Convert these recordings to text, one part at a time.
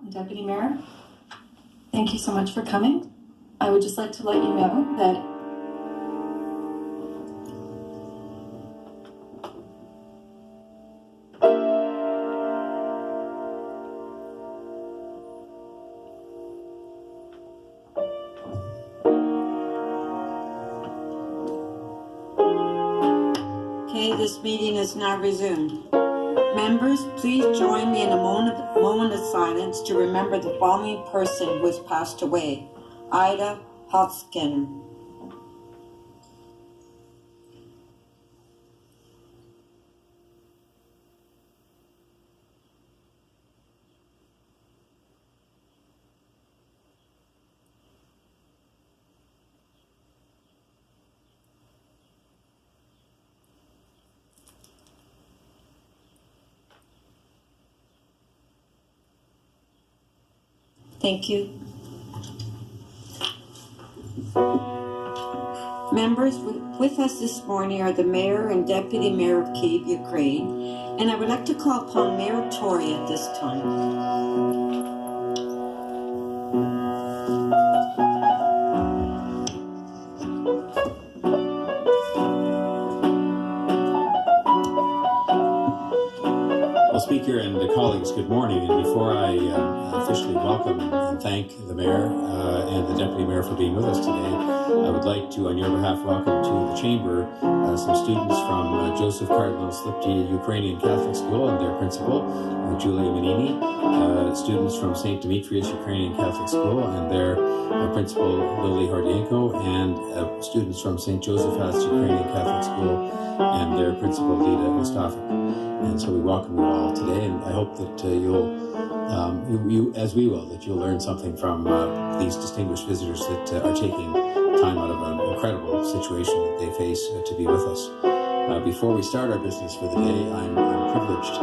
Deputy Mayor, thank you so much for coming. I would just like to let you know that this meeting is now resumed. Members, please join me in a moment of silence to remember the following person who has passed away, Ida Hotskinner. Thank you. Members, with us this morning are the Mayor and Deputy Mayor of Kyiv, Ukraine, and I would like to call upon Mayor Tory at this time. Speaker and colleagues, good morning. And before I officially welcome and thank the Mayor and the Deputy Mayor for being with us today, I would like to, on your behalf, welcome to the Chamber some students from Joseph Cardinal Slipty Ukrainian Catholic School and their principal, Julia Manini, students from St. Demetrius Ukrainian Catholic School and their principal, Lily Hordyenko, and students from St. Joseph's Ukrainian Catholic School and their principal, Lida Mustafa. And so we welcome you all today, and I hope that you, as we will, that you'll learn something from these distinguished visitors that are taking time out of an incredible situation that they face to be with us. Before we start our business for the day, I'm privileged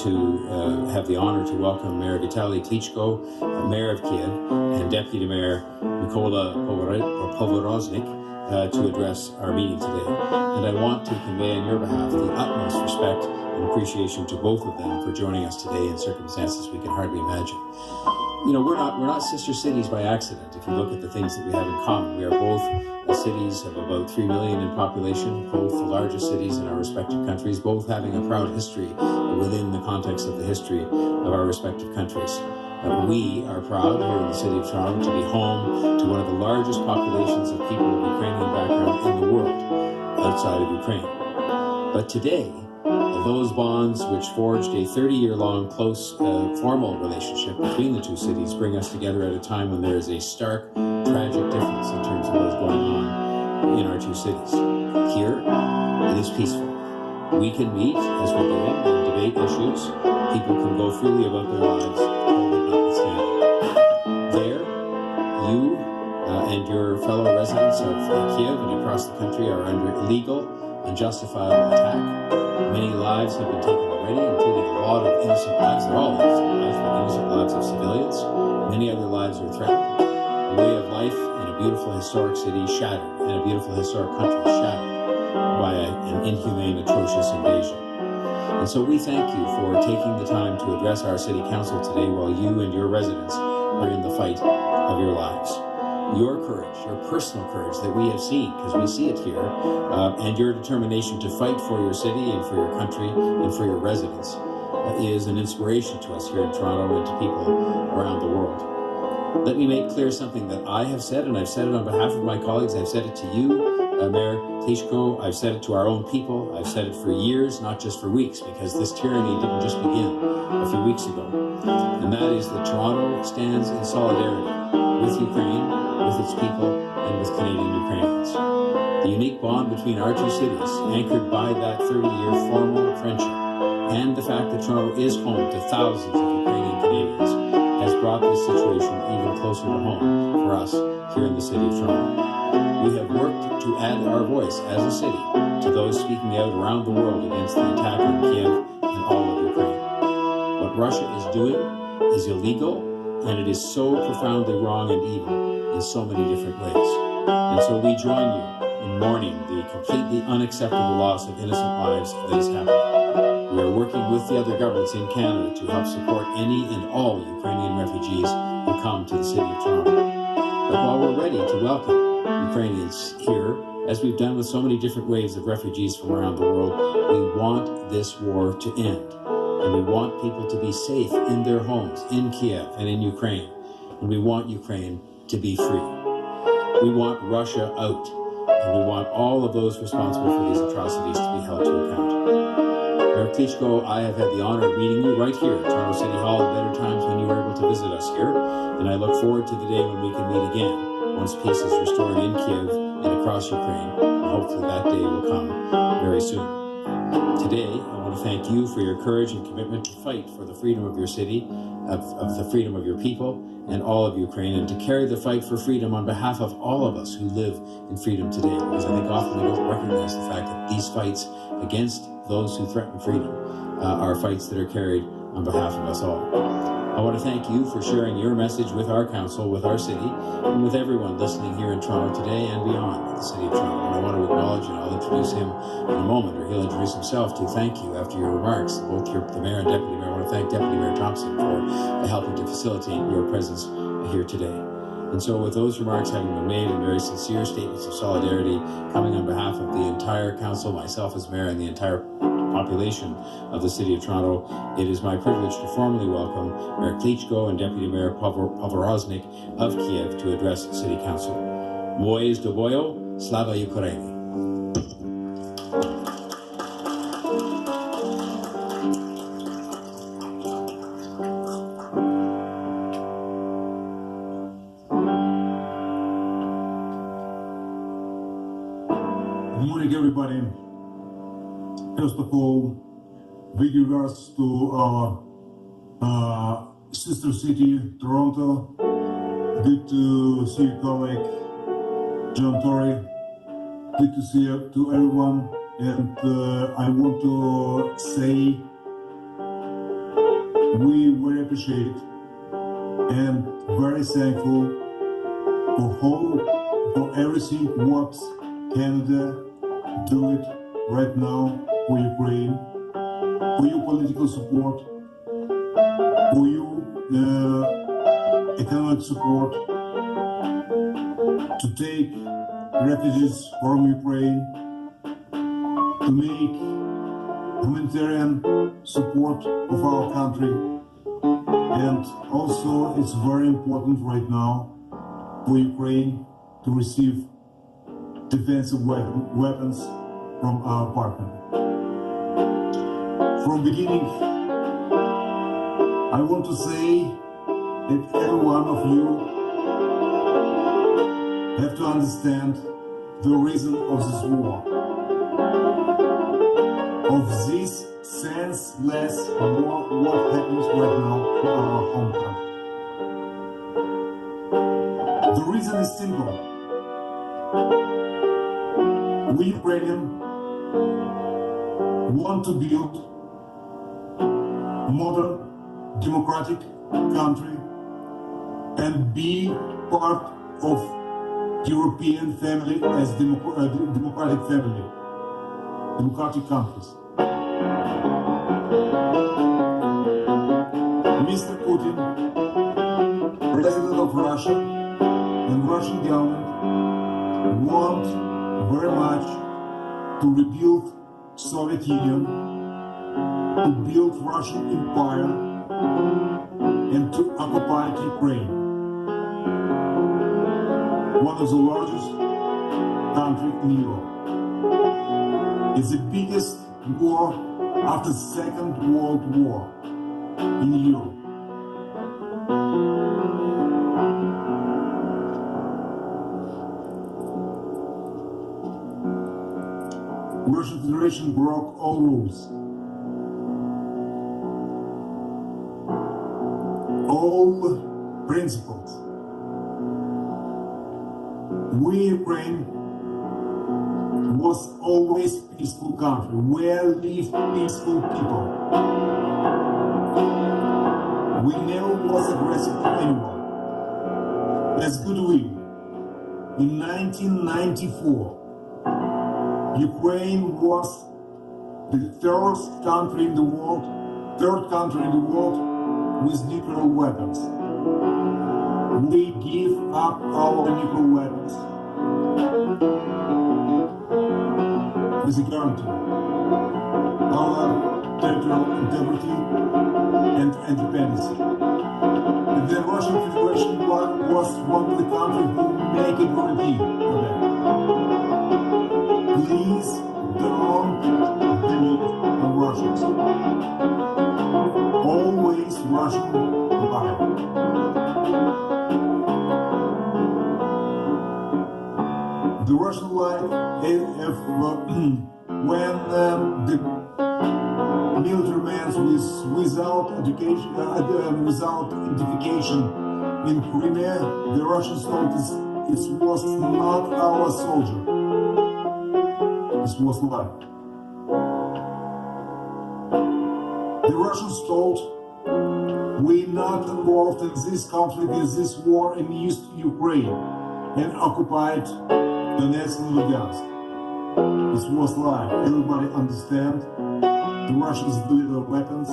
to have the honor to welcome Mayor Vitaly Klitschko, Mayor of Kyiv, and Deputy Mayor Mykola Povoroznik to address our meeting today. And I want to convey on your behalf the utmost respect and appreciation to both of them for joining us today in circumstances we can hardly imagine. You know, we're not sister cities by accident. If you look at the things that we have in common, we are both cities of about 3 million in population, both the largest cities in our respective countries, both having a proud history within the context of the history of our respective countries. We are proud here in the city of Toronto to be home to one of the largest populations of people of Ukrainian background in the world outside of Ukraine. But today, those bonds which forged a 30-year-long close formal relationship between the two cities bring us together at a time when there is a stark, tragic difference in terms of what is going on in our two cities. Here, it is peaceful. We can meet, as we're doing, and debate issues. People can go freely about their lives, COVID notwithstanding. There, you and your fellow residents of Kyiv and across the country are under illegal, unjustifiable attack. Many lives have been taken already, including a lot of innocent lives. They're all innocent lives, but innocent lives of civilians. Many other lives are threatened. The way of life in a beautiful historic city shattered, and a beautiful historic country shattered by an inhumane, atrocious invasion. And so we thank you for taking the time to address our City Council today while you and your residents are in the fight of your lives. Your courage, your personal courage that we have seen, because we see it here, and your determination to fight for your city and for your country and for your residents is an inspiration to us here in Toronto and to people around the world. Let me make clear something that I have said, and I've said it on behalf of my colleagues. I've said it to you, Mayor Klitschko. I've said it to our own people. I've said it for years, not just for weeks, because this tyranny didn't just begin a few weeks ago. And that is that Toronto stands in solidarity with Ukraine, with its people, and with Canadian Ukrainians. The unique bond between our two cities, anchored by that 30-year formal friendship, and the fact that Toronto is home to thousands of Ukrainian Canadians, has brought this situation even closer to home for us here in the city of Toronto. We have worked to add our voice as a city to those speaking out around the world against the attack on Kyiv and all of Ukraine. What Russia is doing is illegal, and it is so profoundly wrong and evil in so many different ways. And so we join you in mourning the completely unacceptable loss of innocent lives that is happening. We are working with the other governments in Canada to help support any and all Ukrainian refugees who come to the City of Toronto. But while we're ready to welcome Ukrainians here, as we've done with so many different waves of refugees from around the world, we want this war to end. And we want people to be safe in their homes, in Kiev and in Ukraine. And we want Ukraine to be free. We want Russia out. And we want all of those responsible for these atrocities to be held to account. Mayor Klitschko, I have had the honor of meeting you right here at Toronto City Hall at better times when you were able to visit us here. And I look forward to the day when we can meet again, once peace is restored in Kiev and across Ukraine. And hopefully that day will come very soon. Today, I want to thank you for your courage and commitment to fight for the freedom of your city, of the freedom of your people, and all of Ukraine, and to carry the fight for freedom on behalf of all of us who live in freedom today. Because I think often we don't recognize the fact that these fights against those who threaten freedom are fights that are carried on behalf of us all. I want to thank you for sharing your message with our council, with our city, and with everyone listening here in Toronto today and beyond the City of Toronto. And I want to acknowledge, and I'll introduce him in a moment, or he'll introduce himself to thank you after your remarks. Both the Mayor and Deputy Mayor. I want to thank Deputy Mayor Thompson for helping to facilitate your presence here today. And so with those remarks having been made and very sincere statements of solidarity coming on behalf of the entire council, myself as mayor, and the entire population of the City of Toronto, it is my privilege to formally welcome Mayor Klitschko and Deputy Mayor Povoroznik of Kiev to address City Council. Moje zdobojo, slava Ukraini. Good morning, everybody. First of all, with regards to our sister city, Toronto, good to see you, colleague John Tory. Good to see you to everyone, and I want to say we very appreciate and very thankful for everything what Canada do it right now for Ukraine, for your political support, for your economic support, to take refugees from Ukraine, to make humanitarian support of our country. And also it's very important right now for Ukraine to receive defensive weapons from our partner. From beginning, I want to say that every one of you have to understand the reason of this war, of this senseless war, what happens right now to our home country. The reason is simple. We Ukrainians want to build a modern, democratic country and be part of European family as democratic family, democratic countries. Mr. Putin, President of Russia, and Russian government want very much to rebuild Soviet Union, to build Russian Empire, and to occupy Ukraine, one of the largest countries in Europe. It's the biggest war after the Second World War in Europe. Russian Federation broke all rules. All principles. We, Ukraine, was always peaceful country, where live peaceful people. We never was aggressive to anyone. That's goodwill. In 1994, Ukraine was the third country in the world with nuclear weapons. We give up our nuclear weapons with a guarantee our territorial integrity and independence. And the Russian Federation was one of the countries who make a guarantee for that. Please don't believe on Russians. Always Russian lie. The Russian lie, when the military men without education, without identification in Crimea, the Russians told us it was not our soldier. This was lie. The Russians told we're not involved in this conflict, in this war in East Ukraine and occupied Donetsk and Lugansk. This was lie. Everybody understand. The Russians deliver weapons,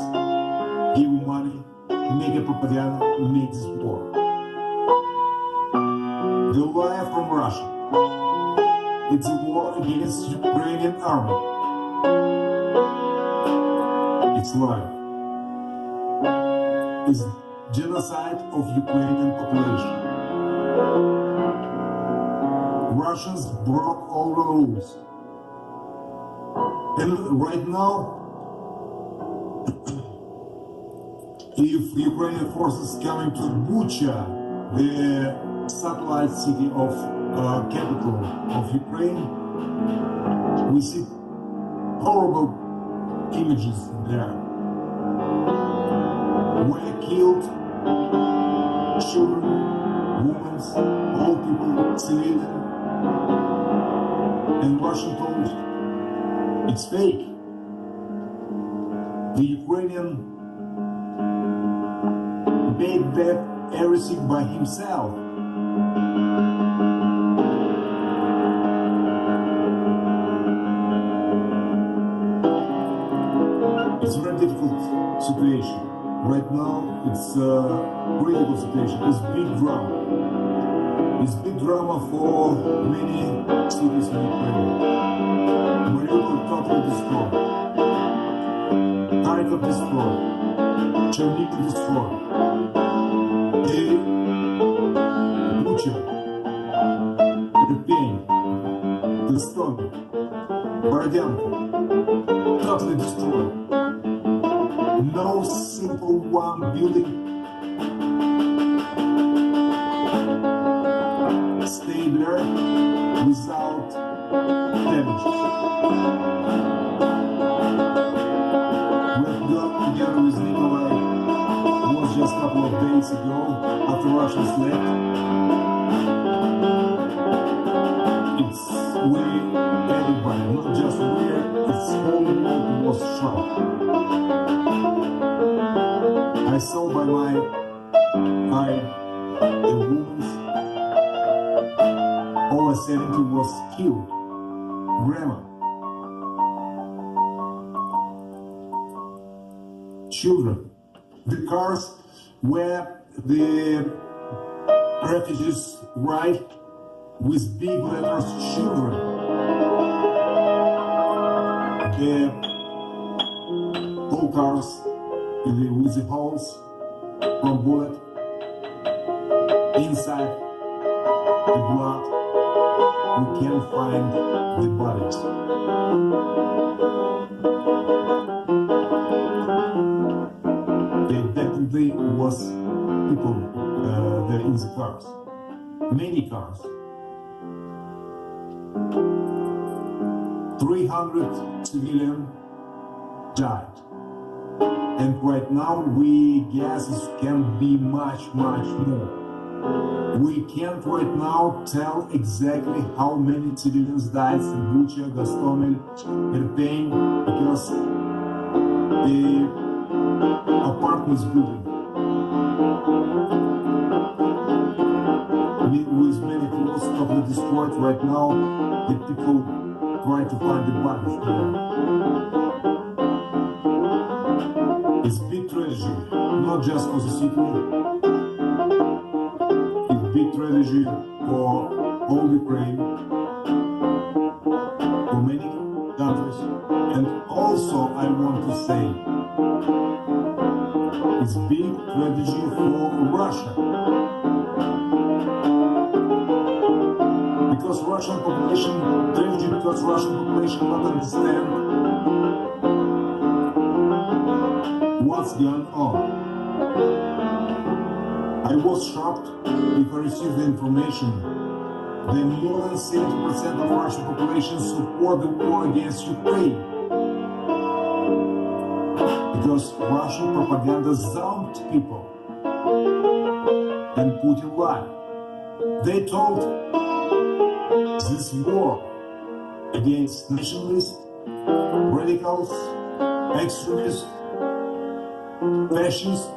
give money, make a propaganda, make this war. The lie from Russia. It's a war against Ukrainian army. It's lie. It's genocide of Ukrainian population. Russians broke all the rules. And right now, if Ukrainian forces coming to Bucha, the satellite city of capital of Ukraine, we see horrible images there. Were killed children, women, old people, civilians, and Russian told it's fake. The Ukrainian paid back everything by himself. It's a very difficult situation. Right now, it's a critical situation. It's big drama. It's big drama for many cities in Ukraine. Mariupol totally destroyed. Kharkov destroyed. Chernihiv destroyed. Bucha, Irpin, Gostomel, Borodyanka, totally destroyed. No simple one building stay there without damages. We got together with Nikolai was just a couple of days ago after Russians left. It's we, everybody, not just we, it's whole world was shocked. I saw by my eye a woman over 70 was killed. Grandma. Children. The cars where the refugees ride with big letters children. The all cars with the holes from bullet inside the blood. We can't find the bodies. There definitely was people there in the cars. Many cars. 300 civilians died. And right now we guess it can be much, much more. We can't right now tell exactly how many civilians died in Bucha, Gostomel, Irpin, because the apartments building with many floors totally destroyed right now. The people try to find the bodies there. not just for the city, it's big strategy for all Ukraine, for many countries, and also I want to say it's big strategy for Russia. Because Russian population don't understand what's going on. I was shocked if I received the information that more than 70% of Russian population support the war against Ukraine. Because Russian propaganda zombed people and Putin lied. They told this war against nationalists, radicals, extremists, fascists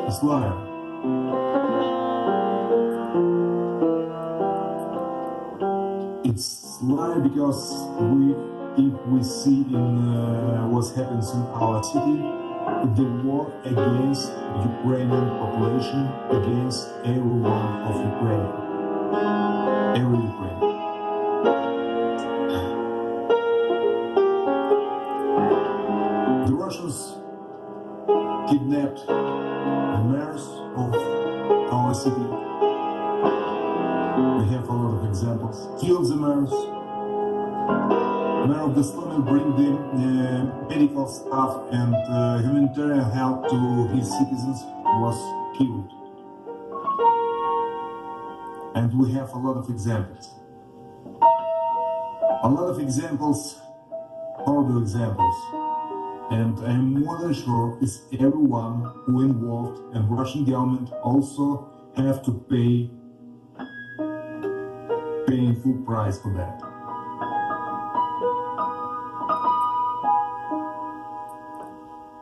is liar. It's liar because if we see in what happens in our city, the war against Ukrainian population, against everyone of Ukraine, every Ukrainian. The Russians kidnapped the mayors of our city. We have a lot of examples. Killed the mayors. Mayor of the Slum bring the medical staff and humanitarian help to his citizens was killed. And we have a lot of examples. A lot of examples, horrible examples. And I'm more than sure it's everyone who involved and Russian government also have to pay full price for that.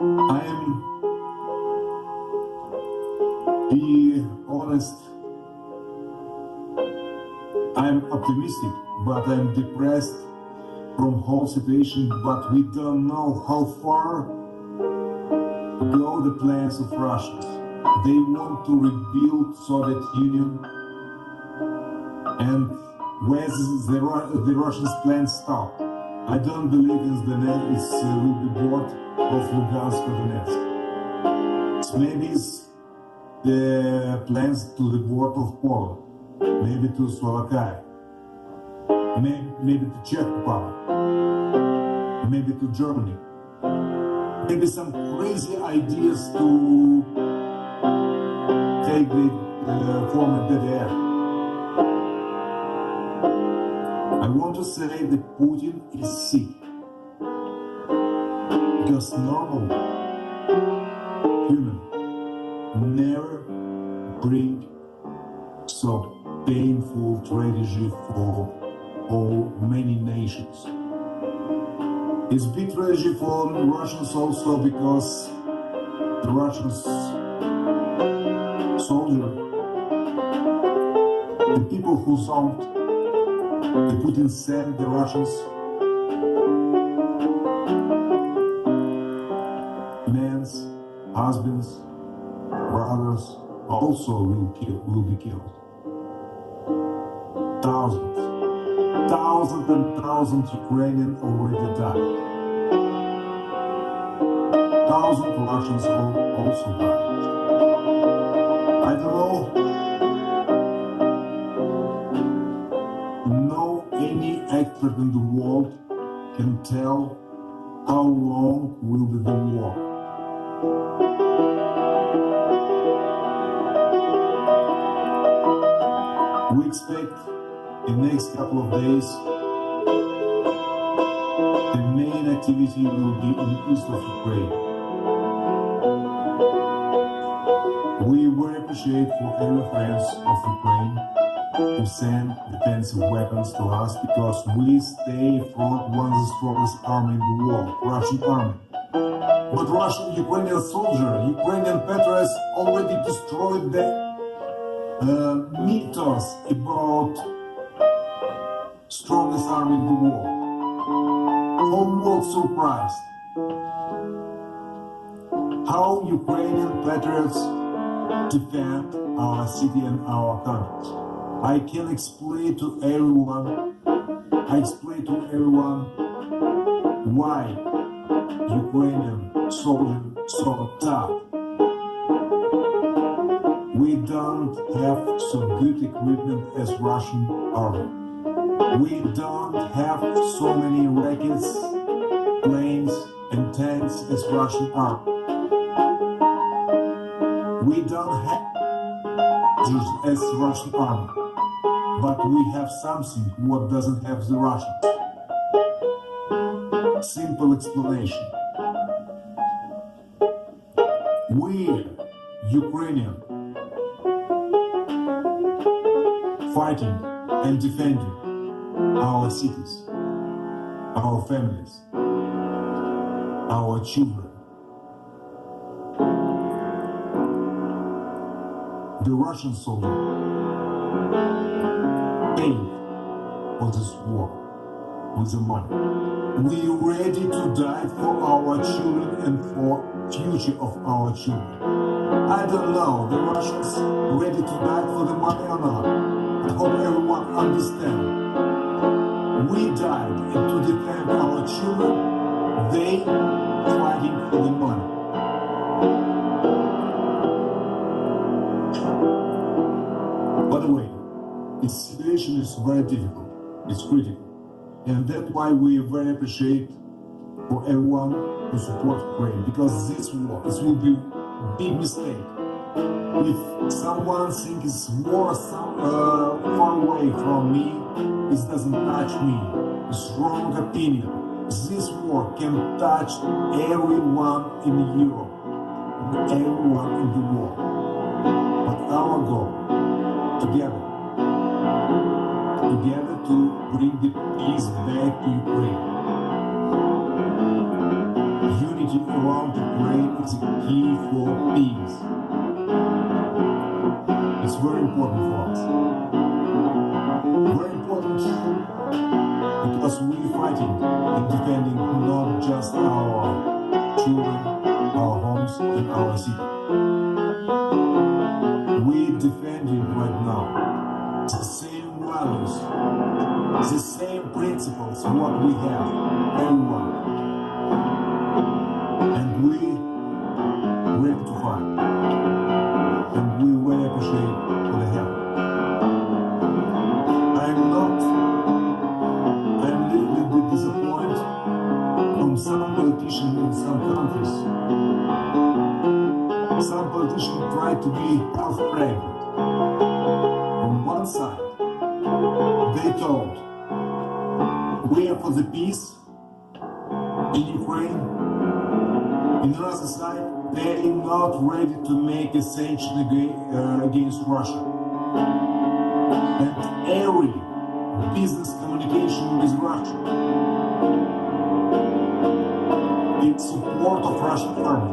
I am, be honest, I'm optimistic, but I'm depressed from whole situation, but we don't know how far go the plans of Russians. They want to rebuild Soviet Union, and where the Russians' plans stop. I don't believe in the will be board of Lugansk or Donetsk. Maybe it's the plans to the board of Poland, maybe to Slovakia, maybe to Czech Republic, maybe to Germany. Maybe some crazy ideas to take the former DDR. I want to say that Putin is sick. Because normal human never bring so painful tragedy for all many nations. It's big tragedy for the Russians also because the Russians soldier, the people who zombed, the Putin sent the Russians, men's, husbands, brothers also will be killed. Thousands and thousands Ukrainians already died. Thousands Russians also died. I don't know any expert in the world can tell how long will be the war. We expect in the next couple of days the main activity will be in east of Ukraine. We very appreciate for every friends of Ukraine who send defensive weapons to us because we stay front one of the strongest army in the world, Russian army. But Ukrainian soldier, Ukrainian patriots already destroyed the mythos about strongest army in the world. Whole world surprised. how Ukrainian patriots defend our city and our country. I can explain to everyone why Ukrainian soldiers so tough. We don't have so good equipment as Russian army. We don't have so many rockets, planes and tanks as Russian army. We don't have as Russian army, but we have something what doesn't have the Russians. Simple explanation. We, Ukrainian, fighting and defending our cities, our families, our children. The Russian soldier paid for this war with the money. We are ready to die for our children and for future of our children. I don't know, the Russians ready to die for the money or not. I hope everyone understands. We died to defend our children. They fighting for the money. By the way, the situation is very difficult. It's critical. And that's why we very appreciate for everyone who support Ukraine, because this war, this will be a big mistake. If someone thinks it's war far away from me, it doesn't touch me. It's wrong opinion. This war can touch everyone in Europe, everyone in the world. But our goal, together to bring the peace back to Ukraine. Unity around Ukraine is a key for peace. It's very important for us. Very important because we're fighting and defending not just our children, our homes, and our city. We're defending right now the same values, the same principles what we have, everyone. And we ready to fight. And we very appreciate for the help. I'm a little bit disappointed from some politicians in some countries. Some politicians try to be half-pregnant. On one side, they told, we are for the peace in Ukraine. On the other side, they are not ready to make a sanction against Russia. And every business communication with Russia, it's support of Russian army.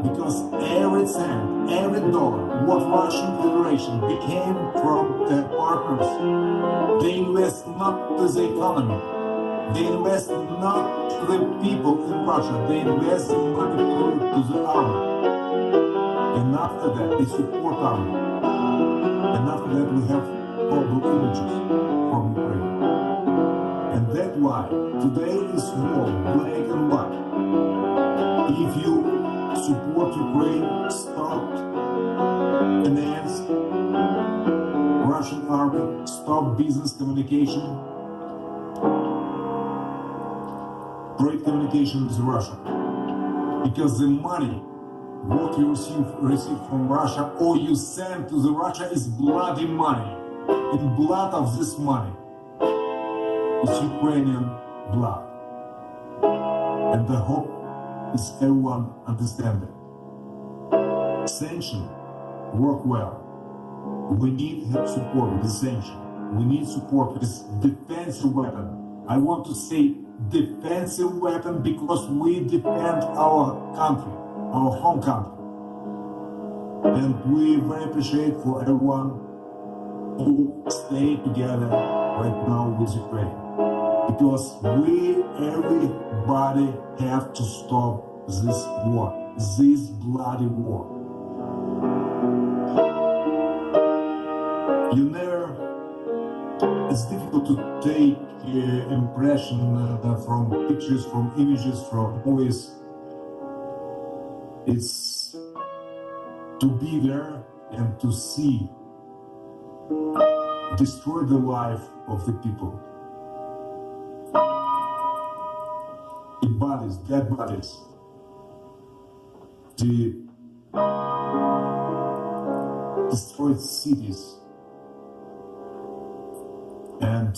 Because every cent, every dollar, what Russian Federation became from the partners, they invest not to the economy, they invest not to the people in Russia, they invest the money to the army. And after that, they support army. And after that, we have horrible images from Ukraine. And that's why today is war, black and white. If you support Ukraine, stop finance, Russian army, stop business communication, trade communication with Russia. Because the money, what you receive from Russia or you send to the Russia is bloody money. And blood of this money is Ukrainian blood. And I hope is everyone understand it. Sanction work well. We need help support with the sanction. We need support with this defensive weapon. I want to say defensive weapon because we defend our country, our home country. And we very appreciate for everyone who stay together right now with Ukraine. Because everybody have to stop this war. this bloody war. It's difficult to take impression from pictures, from images, from movies. It's to be there and to see destroy the life of the people. The bodies, dead bodies. The destroyed cities. And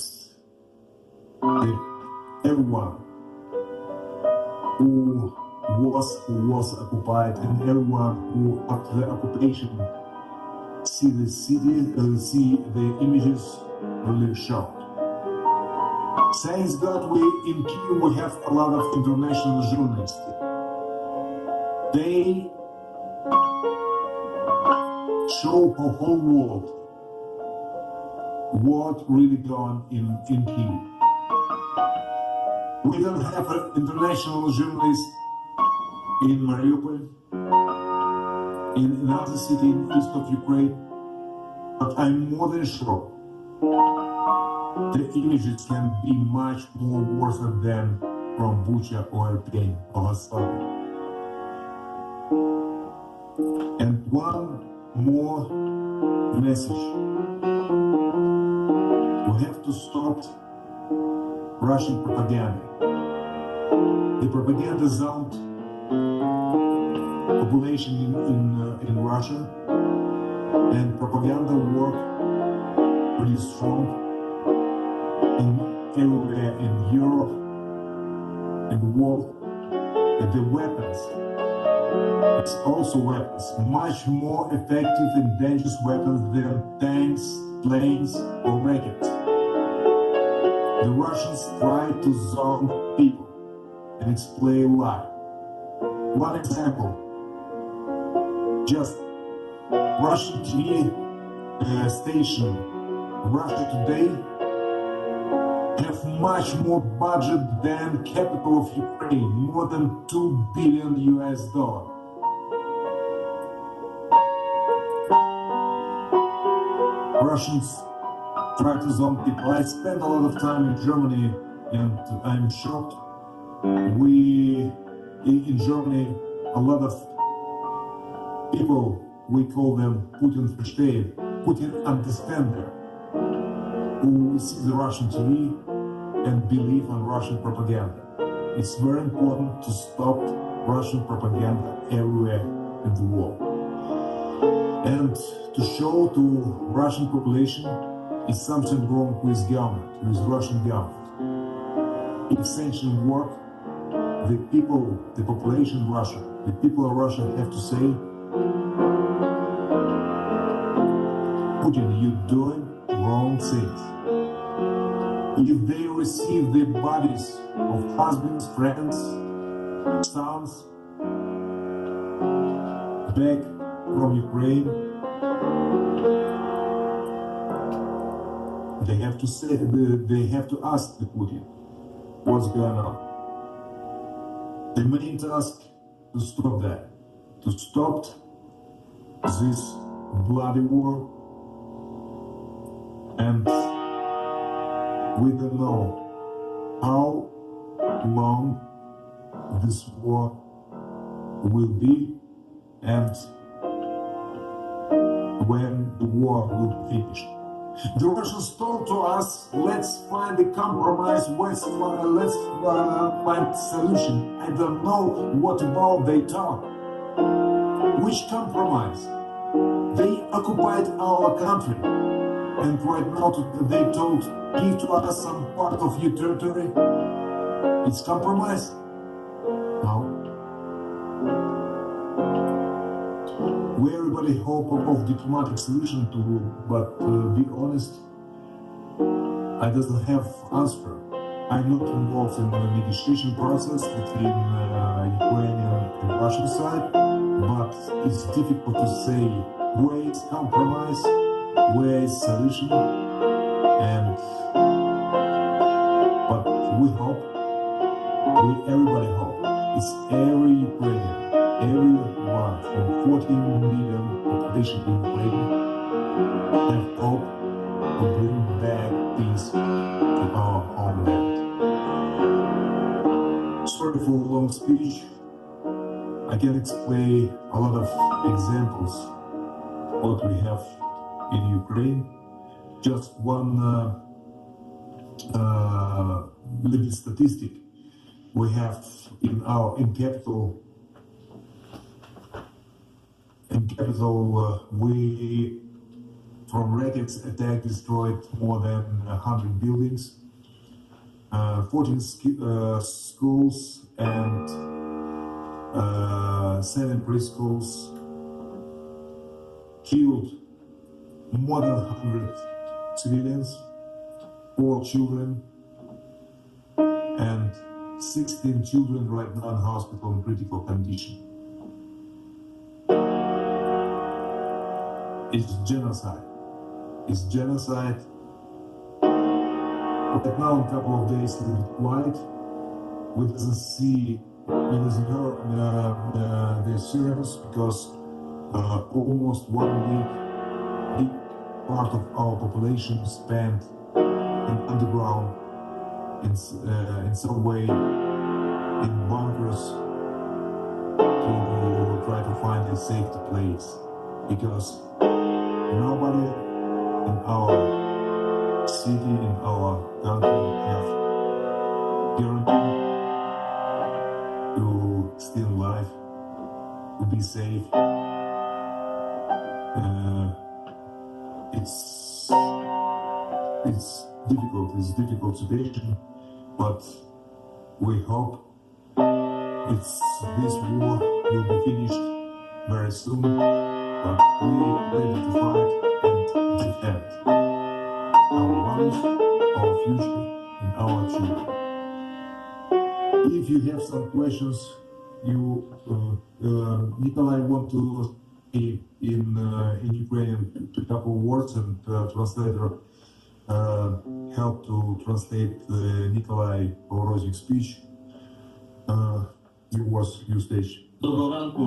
everyone who was occupied and everyone who after the occupation see the city, see the images really shocked. Thanks God in Kyiv we have a lot of international journalists. They show the whole world what really gone in Kyiv. We don't have an international journalist in Mariupol, in another city in east of Ukraine, but I'm more than sure the images can be much more worse than from Bucha or Irpin or Asava. And one more message. We have to stop Russian propaganda. The propaganda zoned population in Russia, and propaganda work pretty strong everywhere in Europe, in the world. And the weapons, it's also weapons, much more effective and dangerous weapons than tanks, planes, or rockets. The Russians try to zone people, and it's play lie. One example, just Russian TV station, Russia Today, have much more budget than capital of Ukraine, more than $2 billion US. Russians try to zone people. I spent a lot of time in Germany and I'm shocked. In Germany, a lot of people, we call them Putin verstehen, Putin understander, who see the Russian TV and believe in Russian propaganda. It's very important to stop Russian propaganda everywhere in the world. And to show to Russian population is something wrong with government, with Russian government. If sanctions work, the people, the population of Russia, the people of Russia have to say, Putin, you're doing wrong things. If they receive the bodies of husbands, friends, sons back from Ukraine, they have to say, they have to ask the Putin what's going on. The main task to stop that, to stop this bloody war, and we don't know how long this war will be and when the war will finish. The Russians told to us, let's find a compromise, let's find a solution. I don't know what about they talk. Which compromise? They occupied our country. And right now they told, give to us some part of your territory. It's compromise? No. We everybody hope of diplomatic solution to, but be honest, I doesn't have answer. I'm not involved in the negotiation process between Ukrainian and Russian side, but it's difficult to say where is compromise, where is solution, and but we hope, we everybody hope, it's every Ukrainian everyone from 14 million population in Ukraine have hope to bring back peace to our homeland. Sorry for a long speech. I can explain a lot of examples what we have in Ukraine. Just one little statistic. We have in capital, we from rockets attack destroyed more than 100 buildings, 14 schools and 7 preschools, killed more than 100 civilians, 4 children, and 16 children right now in hospital in critical condition. It's genocide. It's genocide. Right now, in a couple of days, a little bit quiet. We doesn't see, we doesn't hear the sirens because almost 1 week, big part of our population spent in underground, in some way, in bunkers to try to find a safe place, because nobody in our city, in our country, have guarantee to stay alive, to be safe. It's difficult. It's a difficult situation, but we hope this war will be finished very soon. But we are ready to fight and defend our values, our future, and our children. If you have some questions, Nikolai want to say in Ukrainian a couple of words, and translator help to translate Nikolai Pоворoznik's speech. Your stage. Доброго ранку.